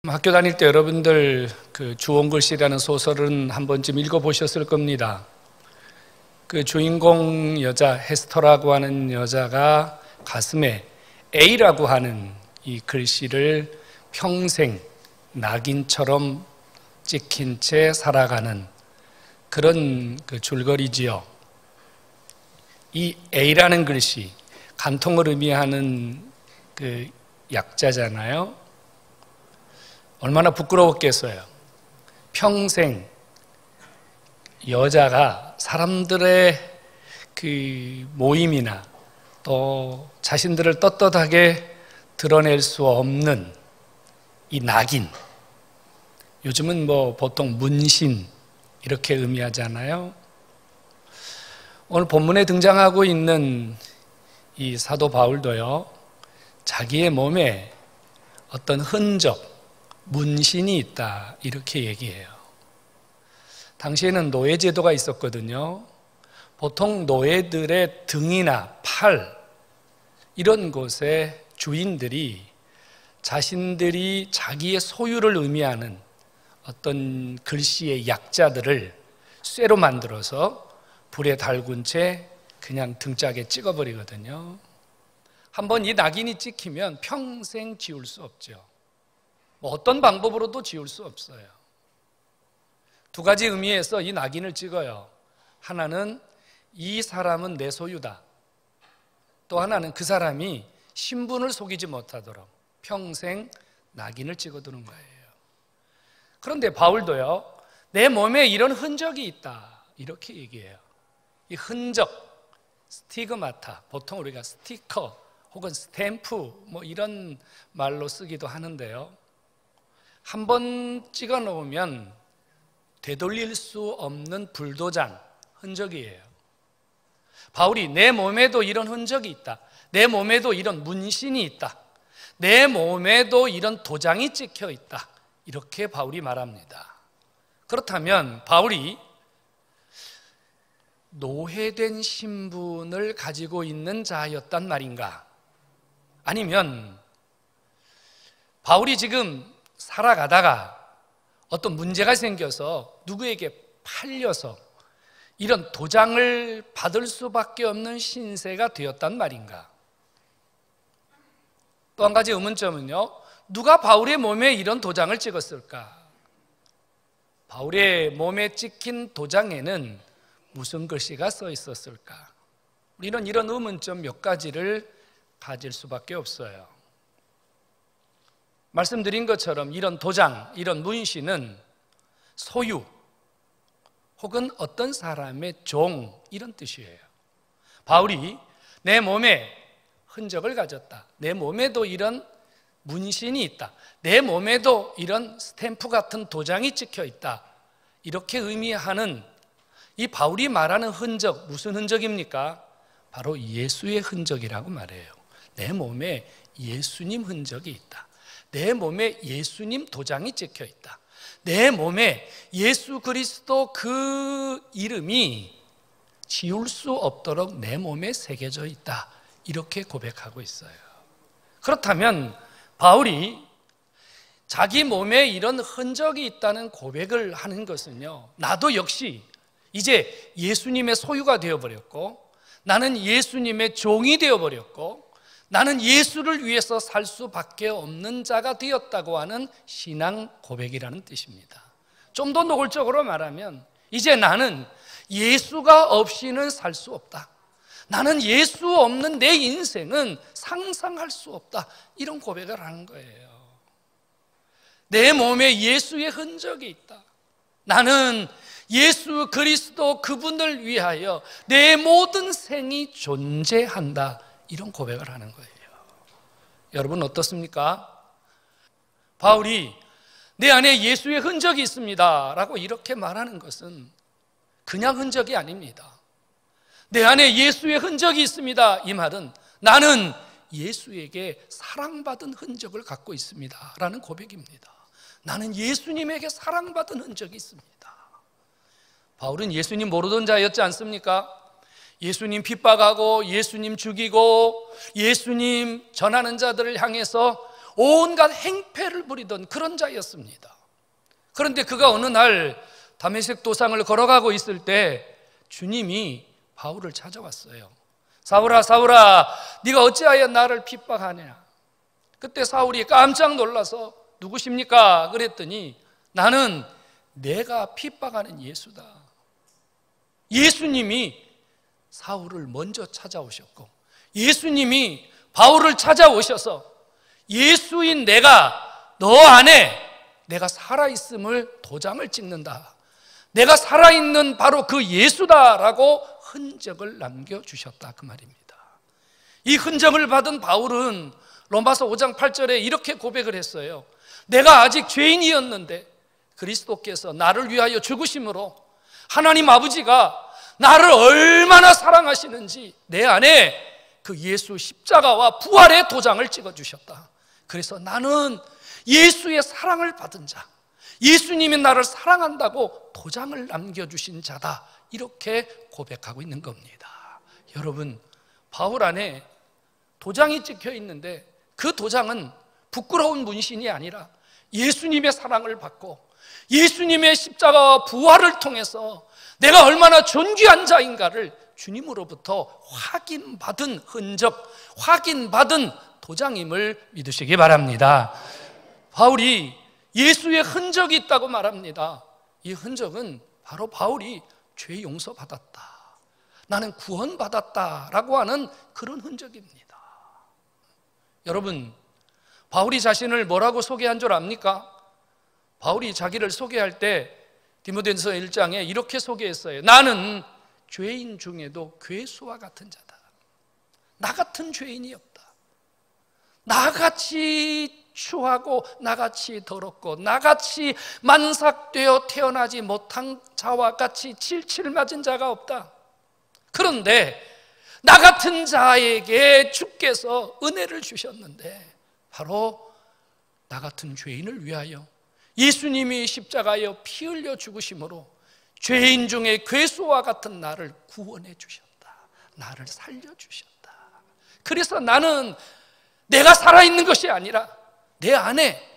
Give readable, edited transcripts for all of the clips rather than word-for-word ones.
학교 다닐 때 여러분들 그 주홍글씨라는 소설은 한 번쯤 읽어보셨을 겁니다. 그 주인공 여자 헤스터라고 하는 여자가 가슴에 A라고 하는 이 글씨를 평생 낙인처럼 찍힌 채 살아가는 그런 그 줄거리지요. 이 A라는 글씨, 간통을 의미하는 그 약자잖아요. 얼마나 부끄러웠겠어요. 평생 여자가 사람들의 그 모임이나 또 자신들을 떳떳하게 드러낼 수 없는 이 낙인. 요즘은 뭐 보통 문신 이렇게 의미하잖아요. 오늘 본문에 등장하고 있는 이 사도 바울도요, 자기의 몸에 어떤 흔적, 문신이 있다 이렇게 얘기해요. 당시에는 노예제도가 있었거든요. 보통 노예들의 등이나 팔 이런 곳에 주인들이 자신들이 자기의 소유를 의미하는 어떤 글씨의 약자들을 쇠로 만들어서 불에 달군 채 그냥 등짝에 찍어버리거든요. 한번 이 낙인이 찍히면 평생 지울 수 없죠. 뭐 어떤 방법으로도 지울 수 없어요. 두 가지 의미에서 이 낙인을 찍어요. 하나는 이 사람은 내 소유다. 또 하나는 그 사람이 신분을 속이지 못하도록 평생 낙인을 찍어두는 거예요. 그런데 바울도요, 내 몸에 이런 흔적이 있다 이렇게 얘기해요. 이 흔적, 스티그마타, 보통 우리가 스티커 혹은 스탬프 뭐 이런 말로 쓰기도 하는데요, 한번 찍어 놓으면 되돌릴 수 없는 불도장, 흔적이에요. 바울이 내 몸에도 이런 흔적이 있다. 내 몸에도 이런 문신이 있다. 내 몸에도 이런 도장이 찍혀 있다. 이렇게 바울이 말합니다. 그렇다면 바울이 노예된 신분을 가지고 있는 자였단 말인가? 아니면 바울이 지금 살아가다가 어떤 문제가 생겨서 누구에게 팔려서 이런 도장을 받을 수밖에 없는 신세가 되었단 말인가? 또 한 가지 의문점은요, 누가 바울의 몸에 이런 도장을 찍었을까? 바울의 몸에 찍힌 도장에는 무슨 글씨가 써 있었을까? 우리는 이런 의문점 몇 가지를 가질 수밖에 없어요. 말씀드린 것처럼 이런 도장, 이런 문신은 소유 혹은 어떤 사람의 종 이런 뜻이에요. 바울이 내 몸에 흔적을 가졌다. 내 몸에도 이런 문신이 있다. 내 몸에도 이런 스탬프 같은 도장이 찍혀 있다. 이렇게 의미하는 이 바울이 말하는 흔적, 무슨 흔적입니까? 바로 예수의 흔적이라고 말해요. 내 몸에 예수님 흔적이 있다. 내 몸에 예수님 도장이 찍혀 있다. 내 몸에 예수 그리스도 그 이름이 지울 수 없도록 내 몸에 새겨져 있다. 이렇게 고백하고 있어요. 그렇다면 바울이 자기 몸에 이런 흔적이 있다는 고백을 하는 것은요, 나도 역시 이제 예수님의 소유가 되어버렸고, 나는 예수님의 종이 되어버렸고, 나는 예수를 위해서 살 수밖에 없는 자가 되었다고 하는 신앙 고백이라는 뜻입니다. 좀 더 노골적으로 말하면 이제 나는 예수가 없이는 살 수 없다. 나는 예수 없는 내 인생은 상상할 수 없다. 이런 고백을 하는 거예요. 내 몸에 예수의 흔적이 있다. 나는 예수 그리스도 그분을 위하여 내 모든 생이 존재한다. 이런 고백을 하는 거예요. 여러분 어떻습니까? 바울이 내 안에 예수의 흔적이 있습니다 라고 이렇게 말하는 것은 그냥 흔적이 아닙니다. 내 안에 예수의 흔적이 있습니다, 이 말은 나는 예수에게 사랑받은 흔적을 갖고 있습니다 라는 고백입니다. 나는 예수님에게 사랑받은 흔적이 있습니다. 바울은 예수님 모르던 자였지 않습니까? 예수님 핍박하고 예수님 죽이고 예수님 전하는 자들을 향해서 온갖 행패를 부리던 그런 자였습니다. 그런데 그가 어느 날 다메섹 도상을 걸어가고 있을 때 주님이 바울을 찾아왔어요. 사울아, 사울아, 네가 어찌하여 나를 핍박하냐? 그때 사울이 깜짝 놀라서 누구십니까? 그랬더니 나는 내가 핍박하는 예수다. 예수님이 사울을 먼저 찾아오셨고 예수님이 바울을 찾아오셔서 예수인 내가 너 안에 내가 살아있음을 도장을 찍는다. 내가 살아있는 바로 그 예수다라고 흔적을 남겨주셨다 그 말입니다. 이 흔적을 받은 바울은 로마서 5장 8절에 이렇게 고백을 했어요. 내가 아직 죄인이었는데 그리스도께서 나를 위하여 죽으심으로 하나님 아버지가 나를 얼마나 사랑하시는지 내 안에 그 예수 십자가와 부활의 도장을 찍어주셨다. 그래서 나는 예수의 사랑을 받은 자, 예수님이 나를 사랑한다고 도장을 남겨주신 자다. 이렇게 고백하고 있는 겁니다. 여러분, 바울 안에 도장이 찍혀 있는데 그 도장은 부끄러운 문신이 아니라 예수님의 사랑을 받고 예수님의 십자가와 부활을 통해서 내가 얼마나 존귀한 자인가를 주님으로부터 확인받은 흔적, 확인받은 도장임을 믿으시기 바랍니다. 바울이 예수의 흔적이 있다고 말합니다. 이 흔적은 바로 바울이 죄 용서받았다, 나는 구원받았다라고 하는 그런 흔적입니다. 여러분, 바울이 자신을 뭐라고 소개한 줄 압니까? 바울이 자기를 소개할 때 디모데전서 1장에 이렇게 소개했어요. 나는 죄인 중에도 괴수와 같은 자다. 나 같은 죄인이 없다. 나같이 추하고 나같이 더럽고 나같이 만삭되어 태어나지 못한 자와 같이 칠칠 맞은 자가 없다. 그런데 나 같은 자에게 주께서 은혜를 주셨는데 바로 나 같은 죄인을 위하여 예수님이 십자가에 피 흘려 죽으심으로 죄인 중에 괴수와 같은 나를 구원해 주셨다. 나를 살려 주셨다. 그래서 나는 내가 살아있는 것이 아니라 내 안에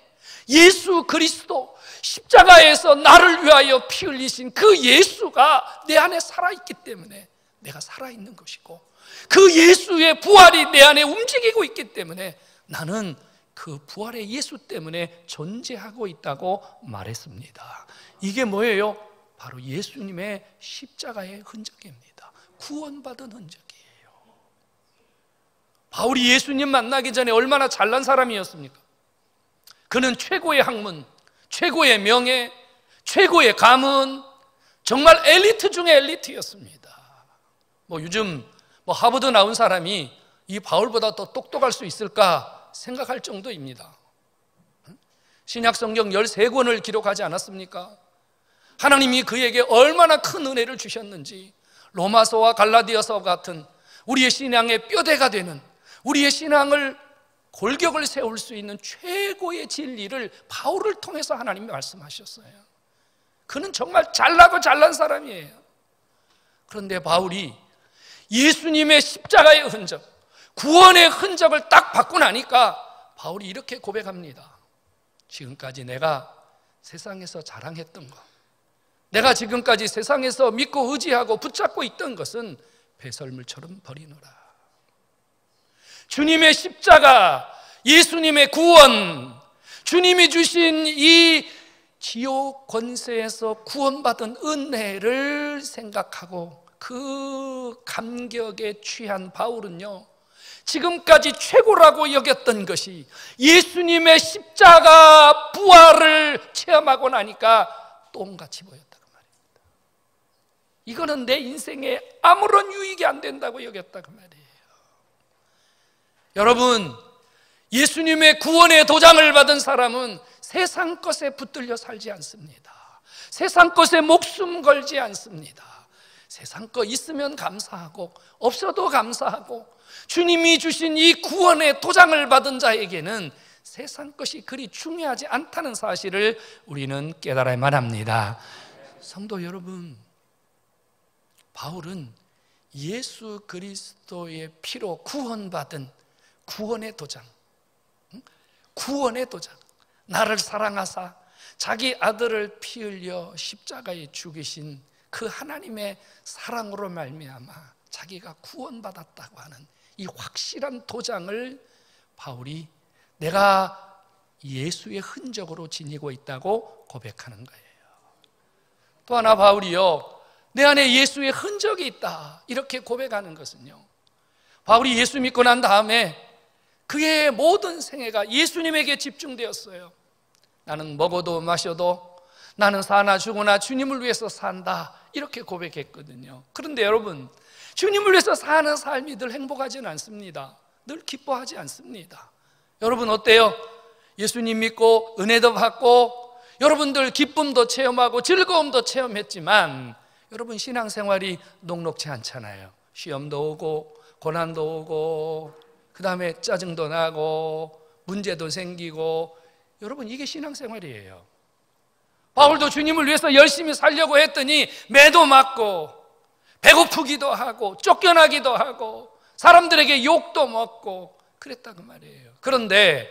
예수 그리스도 십자가에서 나를 위하여 피 흘리신 그 예수가 내 안에 살아있기 때문에 내가 살아있는 것이고 그 예수의 부활이 내 안에 움직이고 있기 때문에 나는 그 부활의 예수 때문에 존재하고 있다고 말했습니다. 이게 뭐예요? 바로 예수님의 십자가의 흔적입니다. 구원받은 흔적이에요. 바울이 예수님 만나기 전에 얼마나 잘난 사람이었습니까? 그는 최고의 학문, 최고의 명예, 최고의 가문, 정말 엘리트 중에 엘리트였습니다. 요즘 하버드 나온 사람이 이 바울보다 더 똑똑할 수 있을까 생각할 정도입니다. 신약 성경 13권을 기록하지 않았습니까? 하나님이 그에게 얼마나 큰 은혜를 주셨는지 로마서와 갈라디아서 같은 우리의 신앙의 뼈대가 되는, 우리의 신앙을 골격을 세울 수 있는 최고의 진리를 바울을 통해서 하나님이 말씀하셨어요. 그는 정말 잘나고 잘난 사람이에요. 그런데 바울이 예수님의 십자가의 흔적, 구원의 흔적을 딱 받고 나니까 바울이 이렇게 고백합니다. 지금까지 내가 세상에서 자랑했던 것, 내가 지금까지 세상에서 믿고 의지하고 붙잡고 있던 것은 배설물처럼 버리노라. 주님의 십자가, 예수님의 구원, 주님이 주신 이 지옥 권세에서 구원받은 은혜를 생각하고 그 감격에 취한 바울은요, 지금까지 최고라고 여겼던 것이 예수님의 십자가 부활을 체험하고 나니까 똥같이 보였다 그 말입니다. 이거는 내 인생에 아무런 유익이 안 된다고 여겼다 그 말이에요. 여러분, 예수님의 구원의 도장을 받은 사람은 세상 것에 붙들려 살지 않습니다. 세상 것에 목숨 걸지 않습니다. 세상 거 있으면 감사하고 없어도 감사하고 주님이 주신 이 구원의 도장을 받은 자에게는 세상 것이 그리 중요하지 않다는 사실을 우리는 깨달아야만 합니다. 성도 여러분, 바울은 예수 그리스도의 피로 구원받은 구원의 도장, 구원의 도장, 나를 사랑하사 자기 아들을 피 흘려 십자가에 죽이신 그 하나님의 사랑으로 말미암아 자기가 구원받았다고 하는 이 확실한 도장을 바울이 내가 예수의 흔적으로 지니고 있다고 고백하는 거예요. 또 하나 바울이요, 내 안에 예수의 흔적이 있다 이렇게 고백하는 것은요, 바울이 예수 믿고 난 다음에 그의 모든 생애가 예수님에게 집중되었어요. 나는 먹어도 마셔도 나는 사나 죽으나 주님을 위해서 산다 이렇게 고백했거든요. 그런데 여러분, 주님을 위해서 사는 삶이 늘 행복하지는 않습니다. 늘 기뻐하지 않습니다. 여러분 어때요? 예수님 믿고 은혜도 받고 여러분들 기쁨도 체험하고 즐거움도 체험했지만 여러분 신앙생활이 녹록지 않잖아요. 시험도 오고 고난도 오고 그 다음에 짜증도 나고 문제도 생기고, 여러분 이게 신앙생활이에요. 바울도 주님을 위해서 열심히 살려고 했더니 매도 맞고 배고프기도 하고 쫓겨나기도 하고 사람들에게 욕도 먹고 그랬다고 말이에요. 그런데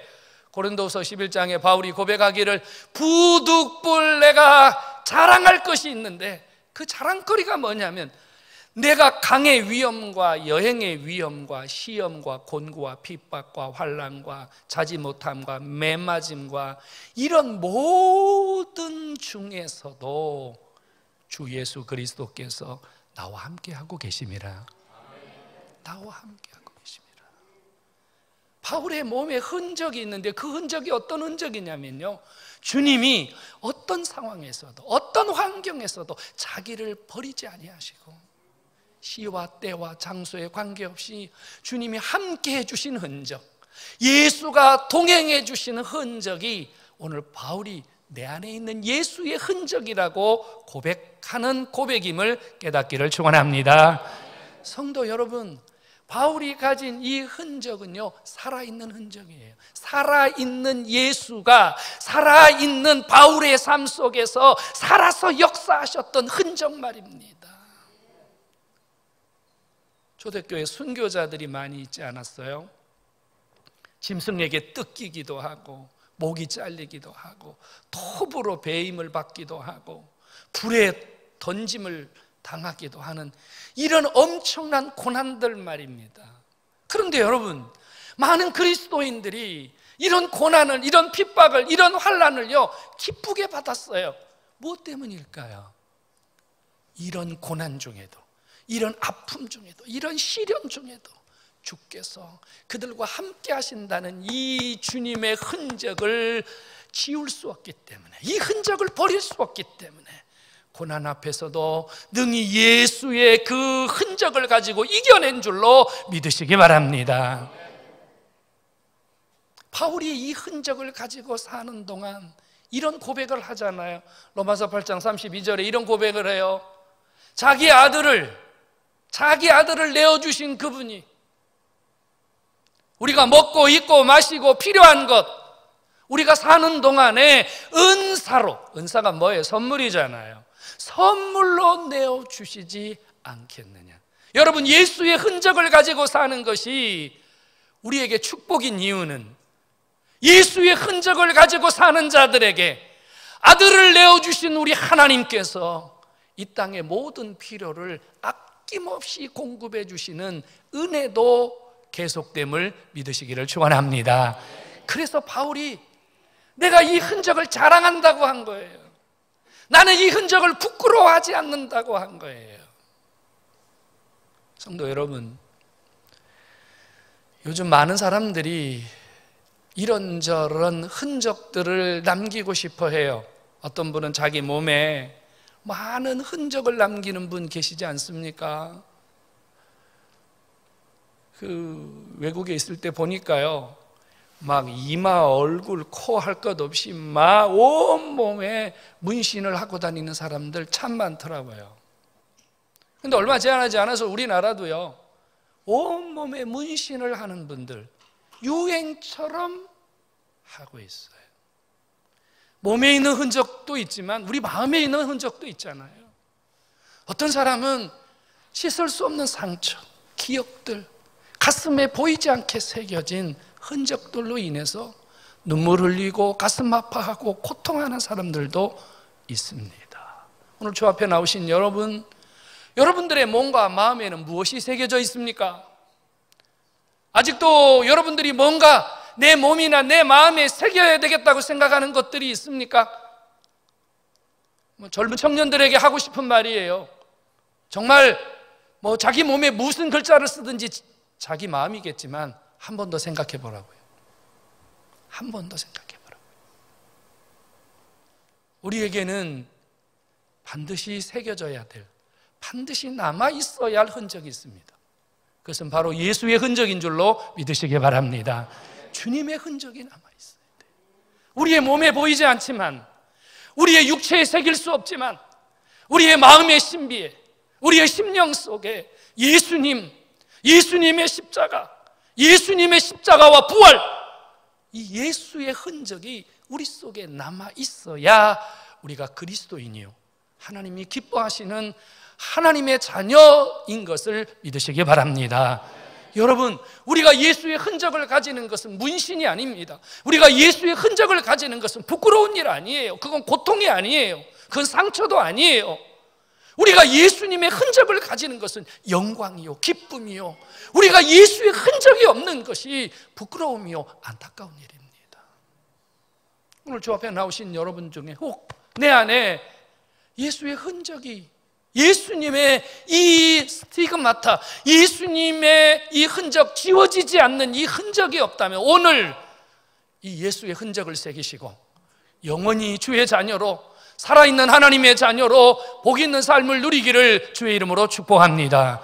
고린도서 11장에 바울이 고백하기를 부득불 내가 자랑할 것이 있는데, 그 자랑거리가 뭐냐면 내가 강의 위험과 여행의 위험과 시험과 곤고와 핍박과 환난과 자지 못함과 매맞음과 이런 모든 중에서도 주 예수 그리스도께서 나와 함께하고 계심이라. 나와 함께하고 계심이라. 바울의 몸에 흔적이 있는데 그 흔적이 어떤 흔적이냐면요, 주님이 어떤 상황에서도 어떤 환경에서도 자기를 버리지 아니하시고 시와 때와 장소에 관계없이 주님이 함께 해주신 흔적, 예수가 동행해 주시는 흔적이 오늘 바울이 내 안에 있는 예수의 흔적이라고 고백하는 고백임을 깨닫기를 축원합니다. 성도 여러분, 바울이 가진 이 흔적은요, 살아있는 흔적이에요. 살아있는 예수가 살아있는 바울의 삶 속에서 살아서 역사하셨던 흔적 말입니다. 초대교회 순교자들이 많이 있지 않았어요? 짐승에게 뜯기기도 하고 목이 잘리기도 하고 톱으로 배임을 받기도 하고 불에 던짐을 당하기도 하는 이런 엄청난 고난들 말입니다. 그런데 여러분, 많은 그리스도인들이 이런 고난을, 이런 핍박을, 이런 환난을요 기쁘게 받았어요. 무엇 때문일까요? 이런 고난 중에도, 이런 아픔 중에도, 이런 시련 중에도 주께서 그들과 함께 하신다는 이 주님의 흔적을 지울 수 없기 때문에, 이 흔적을 버릴 수 없기 때문에 고난 앞에서도 능히 예수의 그 흔적을 가지고 이겨낸 줄로 믿으시기 바랍니다. 바울이 이 흔적을 가지고 사는 동안 이런 고백을 하잖아요. 로마서 8장 32절에 이런 고백을 해요. 자기 아들을 내어주신 그분이 우리가 먹고 입고 마시고 필요한 것, 우리가 사는 동안에 은사로, 은사가 뭐예요? 선물이잖아요. 선물로 내어주시지 않겠느냐. 여러분, 예수의 흔적을 가지고 사는 것이 우리에게 축복인 이유는 예수의 흔적을 가지고 사는 자들에게 아들을 내어주신 우리 하나님께서 이 땅의 모든 필요를 아낌없이 공급해 주시는 은혜도 계속됨을 믿으시기를 축원합니다. 그래서 바울이 내가 이 흔적을 자랑한다고 한 거예요. 나는 이 흔적을 부끄러워하지 않는다고 한 거예요. 성도 여러분, 요즘 많은 사람들이 이런저런 흔적들을 남기고 싶어 해요. 어떤 분은 자기 몸에 많은 흔적을 남기는 분 계시지 않습니까? 그 외국에 있을 때 보니까요, 막 이마, 얼굴, 코 할 것 없이 막 온몸에 문신을 하고 다니는 사람들 참 많더라고요. 근데 얼마 지나지 않아서 우리나라도요, 온몸에 문신을 하는 분들 유행처럼 하고 있어요. 몸에 있는 흔적도 있지만 우리 마음에 있는 흔적도 있잖아요. 어떤 사람은 씻을 수 없는 상처, 기억들, 가슴에 보이지 않게 새겨진 흔적들로 인해서 눈물 흘리고 가슴 아파하고 고통하는 사람들도 있습니다. 오늘 주 앞에 나오신 여러분, 여러분들의 몸과 마음에는 무엇이 새겨져 있습니까? 아직도 여러분들이 뭔가 내 몸이나 내 마음에 새겨야 되겠다고 생각하는 것들이 있습니까? 젊은 청년들에게 하고 싶은 말이에요. 정말 자기 몸에 무슨 글자를 쓰든지 자기 마음이겠지만 한 번 더 생각해 보라고요. 한 번 더 생각해 보라고요. 우리에게는 반드시 새겨져야 될, 반드시 남아 있어야 할 흔적이 있습니다. 그것은 바로 예수의 흔적인 줄로 믿으시기 바랍니다. 주님의 흔적이 남아 있어야 돼요. 우리의 몸에 보이지 않지만, 우리의 육체에 새길 수 없지만, 우리의 마음의 신비에, 우리의 심령 속에 예수님의 십자가와 부활, 이 예수의 흔적이 우리 속에 남아 있어야 우리가 그리스도인이요, 하나님이 기뻐하시는 하나님의 자녀인 것을 믿으시기 바랍니다. 여러분, 우리가 예수의 흔적을 가지는 것은 문신이 아닙니다. 우리가 예수의 흔적을 가지는 것은 부끄러운 일 아니에요. 그건 고통이 아니에요. 그건 상처도 아니에요. 우리가 예수님의 흔적을 가지는 것은 영광이요, 기쁨이요, 우리가 예수의 흔적이 없는 것이 부끄러움이요, 안타까운 일입니다. 오늘 주 앞에 나오신 여러분 중에 혹 내 안에 예수의 흔적이, 예수님의 이 스티그마타, 예수님의 이 흔적, 지워지지 않는 이 흔적이 없다면 오늘 이 예수의 흔적을 새기시고 영원히 주의 자녀로, 살아있는 하나님의 자녀로 복 있는 삶을 누리기를 주의 이름으로 축복합니다.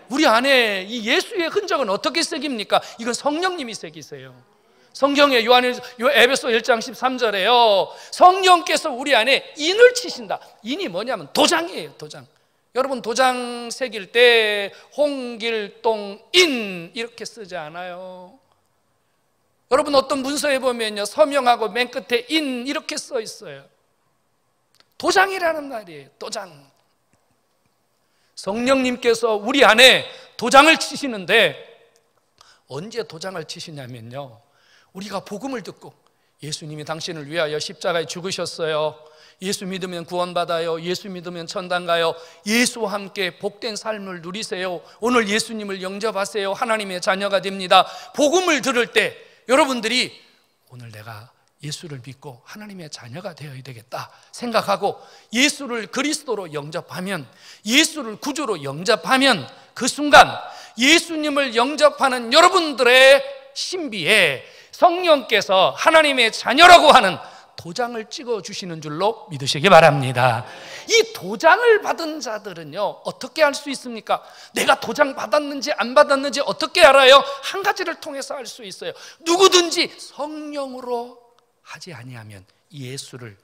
우리 안에 이 예수의 흔적은 어떻게 새깁니까? 이건 성령님이 새기세요. 성경에 에베소 1장 13절에요 성령께서 우리 안에 인을 치신다. 인이 뭐냐면 도장이에요. 도장. 여러분, 도장 새길 때 홍길동인 이렇게 쓰지 않아요. 여러분, 어떤 문서에 보면요, 서명하고 맨 끝에 인 이렇게 써 있어요. 도장이라는 말이에요. 도장. 성령님께서 우리 안에 도장을 치시는데 언제 도장을 치시냐면요, 우리가 복음을 듣고 예수님이 당신을 위하여 십자가에 죽으셨어요, 예수 믿으면 구원받아요, 예수 믿으면 천당 가요, 예수와 함께 복된 삶을 누리세요, 오늘 예수님을 영접하세요, 하나님의 자녀가 됩니다. 복음을 들을 때 여러분들이 오늘 내가 예수를 믿고 하나님의 자녀가 되어야 되겠다 생각하고 예수를 그리스도로 영접하면, 예수를 구주로 영접하면 그 순간 예수님을 영접하는 여러분들의 신비에 성령께서 하나님의 자녀라고 하는 도장을 찍어주시는 줄로 믿으시기 바랍니다. 이 도장을 받은 자들은요, 어떻게 알 수 있습니까? 내가 도장 받았는지 안 받았는지 어떻게 알아요? 한 가지를 통해서 알 수 있어요. 누구든지 성령으로 하지 아니하면 예수를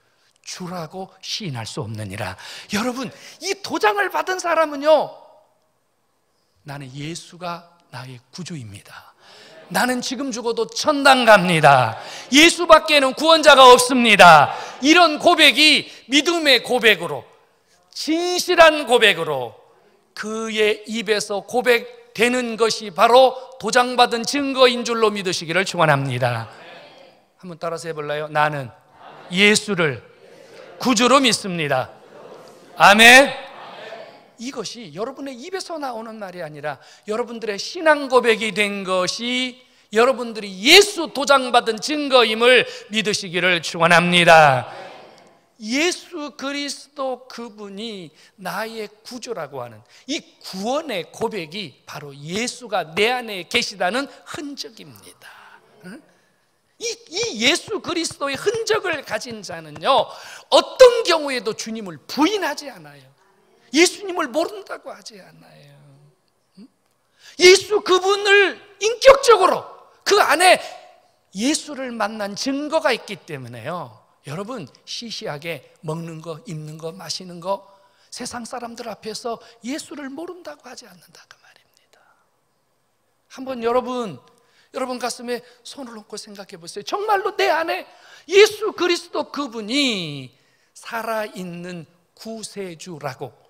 주라고 시인할 수 없느니라. 여러분, 이 도장을 받은 사람은요, 나는 예수가 나의 구주입니다, 나는 지금 죽어도 천당 갑니다, 예수밖에는 구원자가 없습니다, 이런 고백이 믿음의 고백으로, 진실한 고백으로 그의 입에서 고백되는 것이 바로 도장받은 증거인 줄로 믿으시기를 축원합니다. 한번 따라서 해볼까요? 나는 예수를 구주로 믿습니다. 아멘. 이것이 여러분의 입에서 나오는 말이 아니라 여러분들의 신앙 고백이 된 것이 여러분들이 예수 도장받은 증거임을 믿으시기를 축원합니다. 예수 그리스도 그분이 나의 구주라고 하는 이 구원의 고백이 바로 예수가 내 안에 계시다는 흔적입니다. 이 예수 그리스도의 흔적을 가진 자는요, 어떤 경우에도 주님을 부인하지 않아요. 예수님을 모른다고 하지 않아요. 예수 그분을 인격적으로 그 안에 예수를 만난 증거가 있기 때문에요, 여러분, 시시하게 먹는 거, 입는 거, 마시는 거, 세상 사람들 앞에서 예수를 모른다고 하지 않는다 그 말입니다. 한번 여러분 가슴에 손을 얹고 생각해 보세요. 정말로 내 안에 예수 그리스도 그분이 살아있는 구세주라고,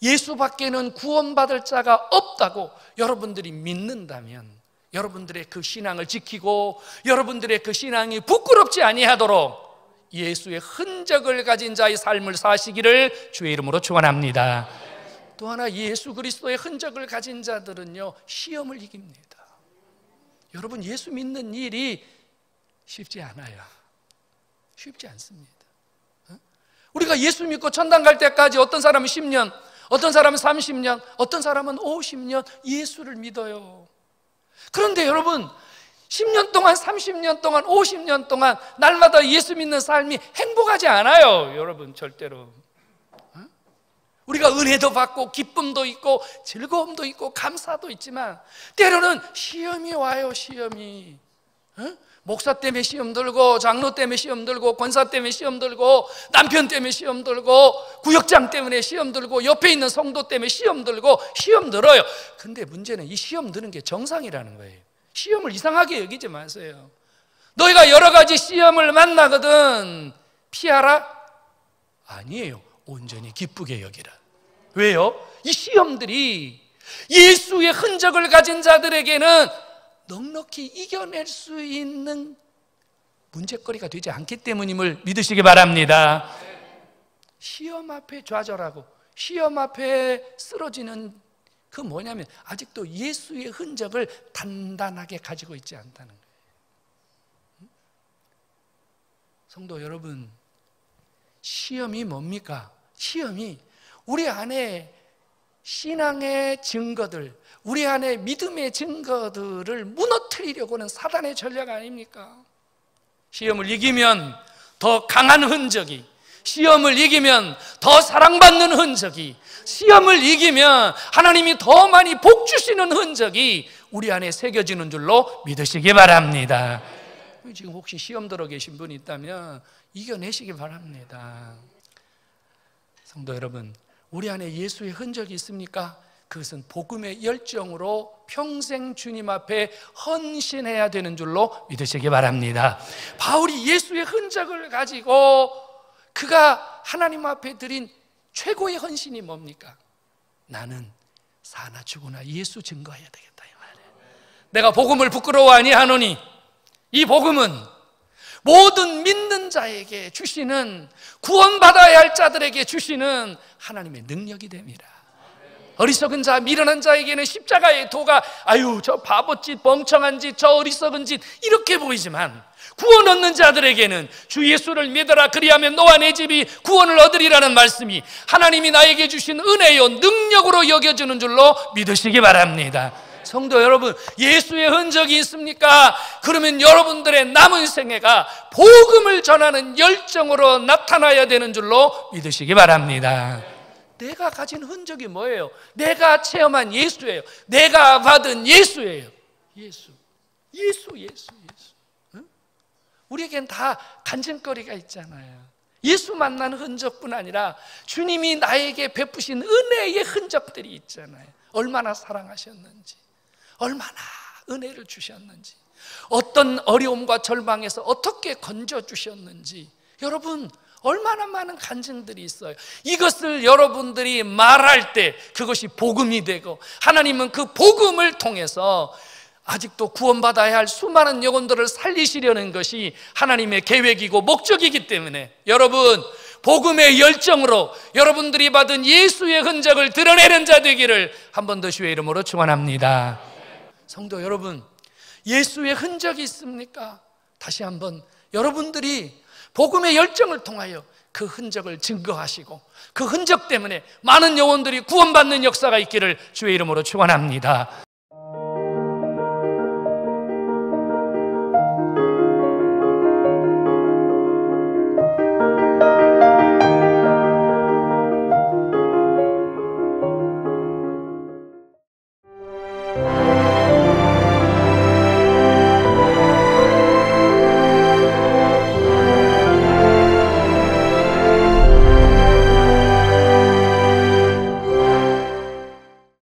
예수밖에는 구원받을 자가 없다고 여러분들이 믿는다면 여러분들의 그 신앙을 지키고 여러분들의 그 신앙이 부끄럽지 아니하도록 예수의 흔적을 가진 자의 삶을 사시기를 주의 이름으로 축원합니다. 또 하나, 예수 그리스도의 흔적을 가진 자들은요, 시험을 이깁니다. 여러분, 예수 믿는 일이 쉽지 않아요. 쉽지 않습니다. 우리가 예수 믿고 천당 갈 때까지 어떤 사람은 10년, 어떤 사람은 30년, 어떤 사람은 50년 예수를 믿어요. 그런데 여러분, 10년 동안, 30년 동안, 50년 동안 날마다 예수 믿는 삶이 행복하지 않아요. 여러분, 절대로. 우리가 은혜도 받고 기쁨도 있고 즐거움도 있고 감사도 있지만 때로는 시험이 와요. 시험이. 목사 때문에 시험 들고, 장로 때문에 시험 들고, 권사 때문에 시험 들고, 남편 때문에 시험 들고, 구역장 때문에 시험 들고, 옆에 있는 성도 때문에 시험 들고, 시험 들어요. 근데 문제는 이 시험 드는 게 정상이라는 거예요. 시험을 이상하게 여기지 마세요. 너희가 여러 가지 시험을 만나거든 피하라? 아니에요. 온전히 기쁘게 여기라. 왜요? 이 시험들이 예수의 흔적을 가진 자들에게는 넉넉히 이겨낼 수 있는 문제거리가 되지 않기 때문임을 믿으시기 바랍니다. 시험 앞에 좌절하고 시험 앞에 쓰러지는 그 뭐냐면 아직도 예수의 흔적을 단단하게 가지고 있지 않다는 거예요. 성도 여러분, 시험이 뭡니까? 시험이 우리 안에 신앙의 증거들, 우리 안에 믿음의 증거들을 무너뜨리려고 하는 사단의 전략 아닙니까? 시험을 이기면 더 강한 흔적이, 시험을 이기면 더 사랑받는 흔적이, 시험을 이기면 하나님이 더 많이 복 주시는 흔적이 우리 안에 새겨지는 줄로 믿으시기 바랍니다. 지금 혹시 시험 들어 계신 분이 있다면 이겨내시기 바랍니다. 성도 여러분, 우리 안에 예수의 흔적이 있습니까? 그것은 복음의 열정으로 평생 주님 앞에 헌신해야 되는 줄로 믿으시기 바랍니다. 바울이 예수의 흔적을 가지고 그가 하나님 앞에 드린 최고의 헌신이 뭡니까? 나는 사나 죽으나 예수 증거해야 되겠다 이 말이에요. 내가 복음을 부끄러워 아니하노니 이 복음은 모든 믿는 자에게 주시는, 구원받아야 할 자들에게 주시는 하나님의 능력이 됩니다. 어리석은 자, 미련한 자에게는 십자가의 도가 아유 저 바보짓, 멍청한 짓, 저 어리석은 짓 이렇게 보이지만 구원 얻는 자들에게는 주 예수를 믿어라 그리하면 너와 내 집이 구원을 얻으리라는 말씀이 하나님이 나에게 주신 은혜요 능력으로 여겨지는 줄로 믿으시기 바랍니다. 성도 여러분, 예수의 흔적이 있습니까? 그러면 여러분들의 남은 생애가 복음을 전하는 열정으로 나타나야 되는 줄로 믿으시기 바랍니다. 내가 가진 흔적이 뭐예요? 내가 체험한 예수예요. 내가 받은 예수예요. 예수. 응? 우리에겐 다 간증거리가 있잖아요. 예수 만난 흔적뿐 아니라 주님이 나에게 베푸신 은혜의 흔적들이 있잖아요. 얼마나 사랑하셨는지, 얼마나 은혜를 주셨는지, 어떤 어려움과 절망에서 어떻게 건져주셨는지, 여러분 얼마나 많은 간증들이 있어요. 이것을 여러분들이 말할 때 그것이 복음이 되고 하나님은 그 복음을 통해서 아직도 구원받아야 할 수많은 영혼들을 살리시려는 것이 하나님의 계획이고 목적이기 때문에 여러분 복음의 열정으로 여러분들이 받은 예수의 흔적을 드러내는 자 되기를 한 번 더 주의 이름으로 축원합니다. 성도 여러분, 예수의 흔적이 있습니까? 다시 한번 여러분들이 복음의 열정을 통하여 그 흔적을 증거하시고 그 흔적 때문에 많은 영혼들이 구원받는 역사가 있기를 주의 이름으로 축원합니다.